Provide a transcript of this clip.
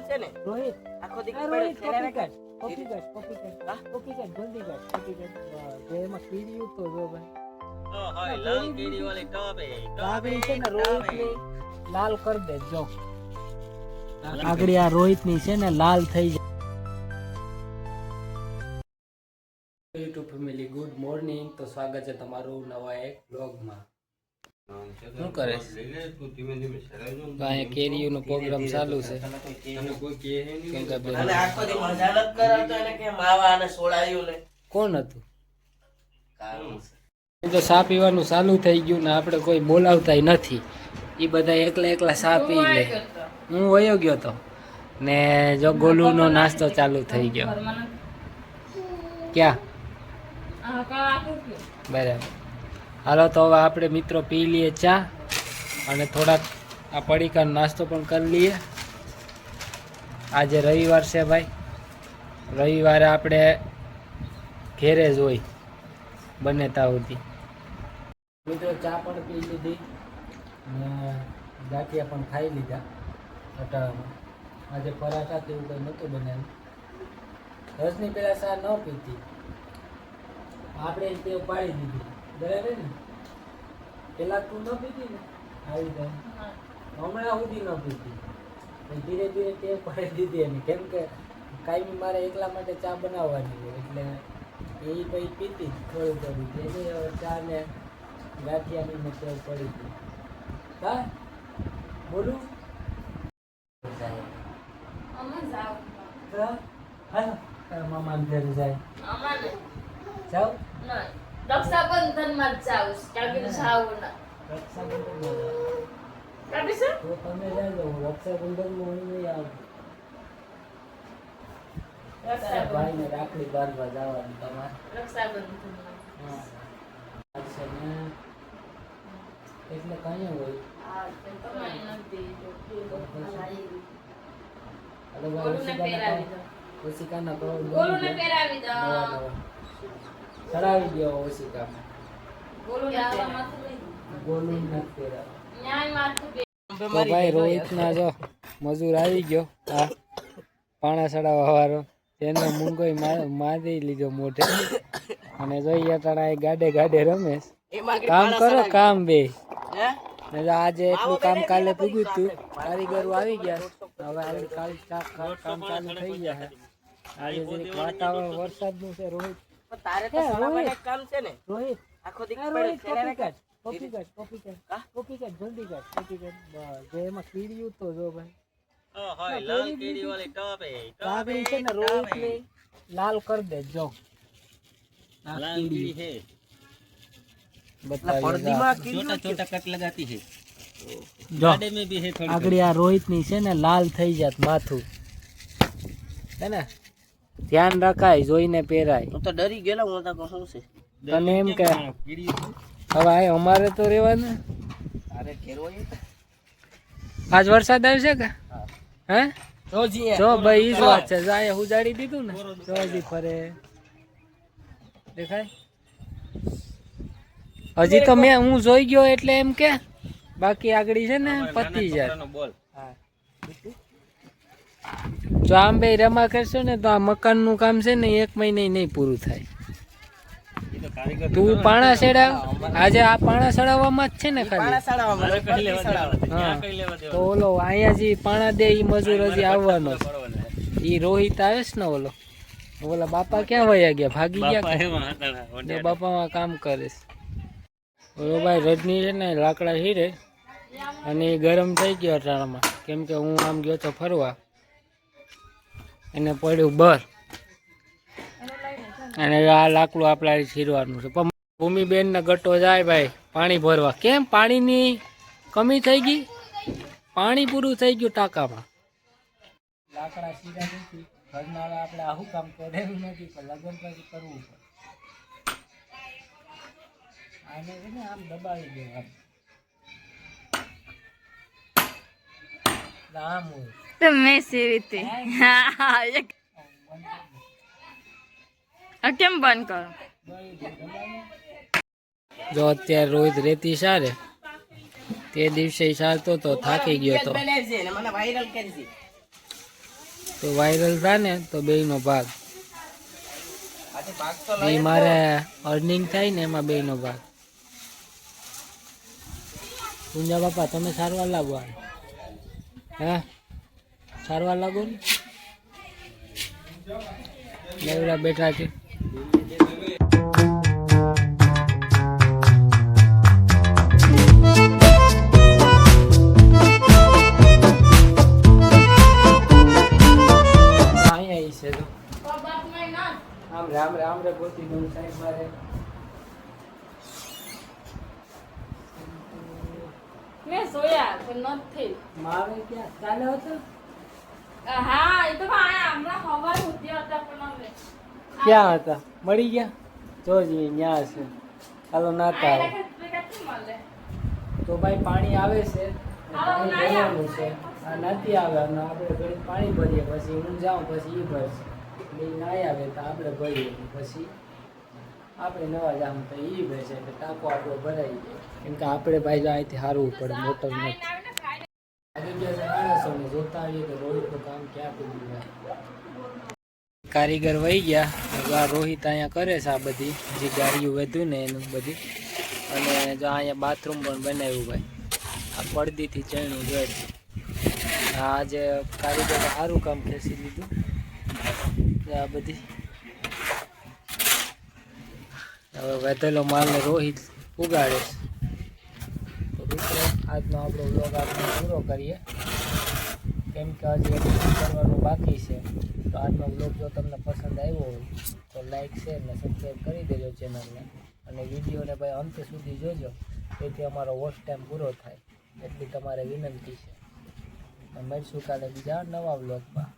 છે ને રોહિત આખો દી રોહિત પડ્યો છે. કોપી કર જલ્દી કર કોપી કર જે એમાં કીડી તો જો ભાઈ ઓય લાલ કીડી વાળી ટોપે આગળ છે ને રોહિત ની લાલ કર દે જો આગળ આ રોહિત ની છે ને લાલ થઈ જાય. યુટ્યુબ ફેમિલી ગુડ મોર્નિંગ, તો સ્વાગત છે તમારું નવા એક બ્લોગમાં. શું કરે છે? કેરીઓનો પ્રોગ્રામ ચાલુ છે. અને આખો દી મજા નત કરાવતો એને કે માવા અને સોડાયું ને કોણ હતું? કામ છે. તો ચા પીવાનું ચાલુ થઈ ગયું ને આપણે કોઈ બોલાવતાય નથી. એ બધા એકલા ચા પી લે. હું વયો ગયો તો ને જો ગોલુનો નાસ્તો ચાલુ થઈ ગયો. ક્યાં? બરાબર. હાલો તો હવે આપણે મિત્રો પી લઈએ ચા અને થોડાક આ પડીકાનો નાસ્તો પણ કરી લઈએ. આજે રવિવાર છે ભાઈ. રવિવારે આપણે ઘેરે જ હોય બને ત્યાં સુધી. મિત્રો ચા પણ પી લીધી ને ગાંઠિયા પણ ખાઈ લીધા અટાણામાં. આજે પરાઠા કે એવું કંઈ નહોતું બનાવ્યું. રસની પહેલાં ચા ન પીતી, આપણે તે પાડી દીધી. બરાબર ને? પેલા તું ન પીતી ને આવી જાય, હમણાં સુધી ન પીતી. ધીરે ધીરે તે પાડી દીધી એની, કેમ કે કાયમી મારે એકલા માટે ચા બનાવવાની હોય એટલે એ પછી પીતી થોડી થોડી. એને ચા ને ગાંઠિયાની ને ટેવ પડી હતી. હા બોલું હાલો મામાને ઘરે જાય જાઓ. રક્ષાબંધન માં જાવ ક્યાં જાવ ના રક્ષાબંધન તો તમે જાજો. રક્ષાબંધનમાં હું નહીં આવું. ભાઈને રાખડી બાંધવા જવાનું તમારે. રક્ષાબંધન એટલે કઈ હોય. ઓશિકાના ચડાવી ગયો. ઓશિકામાં ગોલું નથી પહેરાવી. તો ભાઈ રોહિતના જો મજૂર આવી ગયો. હા પાણા ચડાવવા વાળો. તેને મૂંગોય મારી લીધો મોઢે અને જોઈએ ટાણા ગાડે ગાડે રમેશ. કામ કરો કામ બે. આજે એટલું કામ કાલે પૂગ્યું હતું. કારીગરો આવી ગયા. હવે કાલે કામ ચાલુ થઈ ગયા. આજે જરીક વાતાવરણ વરસાદનું છે. રોહિત તારે તો સોડામાં એક કામ છે ને રોહિત આખો દી રોહિત પડ્યો કોપી કર જલ્દી કર કોપી કર જે એમાં કીડી તો જો ભાઈ ઓય લાલ કીડી વાળી ટોપે આગળ છે ને રોહિત ની લાલ કર દે જો लाल कीड़ी है, પડદીમાં छोटा छोटा कट लगाती है. જો गाड़े में भी है थोड़ी. આગળ આ રોહિત ની છે ને લાલ થઈ જાત માથું હે ને. ધ્યાન રખાય, જોઈને પહેરાય. હું તો ડરી ગયેલો. હું તો કહું છે તને એમ કે कीड़ी હવે આ અમારે તો રહેવાનું. તારે ઘેરો એ આજ વરસાદ આવશે કે હે? જોજી જો ભાઈ ઈ જ વાત છે. જાય ઉજાડી દીધું ને જોજી ફરે દેખાય. હજી તો મેં હું જોઈ ગયો એટલે એમ કે બાકી આગળ છે ને પતી જાય. बोल. જો આમ બે રમા કરશો ને તો આ મકાનનું કામ છે ને 1 મહિને નહીં પૂરું થાય. ये तो कारीगर તું પાણા ચડાવ. આજે આ પાણા ચડાવવામાં જ છે ને ખાલી. પાણા સડાવવામાં कहीं लेवा देवा हाँ। क्या कहीं लेवा देवा તો ઓલો અહીંયા જે પાણા દે ઈ મજૂર હજી આવવાનો છે. बरोबर है. ઈ રોહિત આવે છે ને ઓલા બાપા ક્યાં વયા ગયા? ભાગી ગયા बापा કે? है वहाँ था ना, वो ને બાપામાં કામ કરે છે. ઓલો ભાઈ રજની છે ને લાકડા હીરે અને એ ગરમ થઈ ગયો અટાણામાં, કેમ કે હું આમ ગયો તો ફરવા. એને પડ્યું બર અને આ લાકડું આપણે છીરવાનું છે. પણ ભૂમિબેન ને ગટ્ટો જાય ભાઈ પાણી ભરવા. કેમ પાણીની કમી થઈ ગઈ? પાણી પૂરું થઈ ગયું ટાંકામાં. લાકડા સીધા નથી. ઘરના આપણે આવું કામ કરેલું નથી પણ લગ્ન પછી કરવું પડે. આને છે ને આમ દબાવી દેવાનું. આમ હોય તમે રીતે કેમ બંધ કરો? જો અત્યારે રોહિત રેતી સારે તે દિવસે સારતો તો થાકી ગયો તો. બનાવી છે ને મને વાયરલ કરી છે. તો વાયરલ થાય ને તો બેયનો ભાગ. આજે ભાગ તો એ મારે અર્નિંગ થાય ને એમાં બેયનો ભાગ. પૂંજા બાપા તમે સારવાર લાગો હે સારવાર લાગો ને નવરા બેઠા છે. આમ રે ગોતી દઉં સાહેબ મારે મેં જોયા પણ નથી. મારે ક્યાં ચાલે હતો હા એ તો હમણાં હવા ઉઠ્યા હતા પણ હવે ક્યાં હતા મળી ગયા જોજી ન્યા છે ચાલો નાતા આવે કેટલી મળે? તો ભાઈ પાણી આવે છે આવો પાણી નહીં આવે. ભરવાનું છે આ નથી આવે અને આપણે ઘડી પાણી ભરીએ પછી હું જાઉં પછી એ ભરશે એટલે એ ના આવે તો આપણે ભરીએ પછી આપણે નવા જામ તો એ ભરશે એટલે ટાંકો આપણો ભરાઈ જાય કેમ કે આપણે ભાઈ જો અહીંથી હારવું પડે મોટર નથી આજે ગયા છે માણસોને જોતા આવીએ કે રોહિતનું કામ ક્યાં પૂરું જાય. કારીગર વહી ગયા હવે આ રોહિત અહીંયા કરે છે આ બધી જે ગાડીઓ વધ્યું ને એનું બધી અને જો અહીંયા બાથરૂમ પણ બનાવ્યું ભાઈ આ પડદીથી ચણ્યું જોઈ આજે કારીગરે સારું કામ ખેંચી લીધું આ બધી હવે વધેલો માલને રોહિત ઉગાડે છે. તો મિત્રો આજનો આપણો વ્લોગ આપણે પૂરો કરીએ કેમ કે હજી એડિટિંગ કરવાનું બાકી છે. તો આજનો વ્લોગ જો તમને પસંદ આવ્યો હોય તો લાઈક શેર ને સબસ્ક્રાઈબ કરી દેજો ચેનલને અને વિડીયોને ભાઈ અંત સુધી જોજો તેથી અમારો વોચ ટાઈમ પૂરો થાય એટલી તમારે વિનંતી છે. મળીશું કાલે બીજા નવા વ્લોગમાં.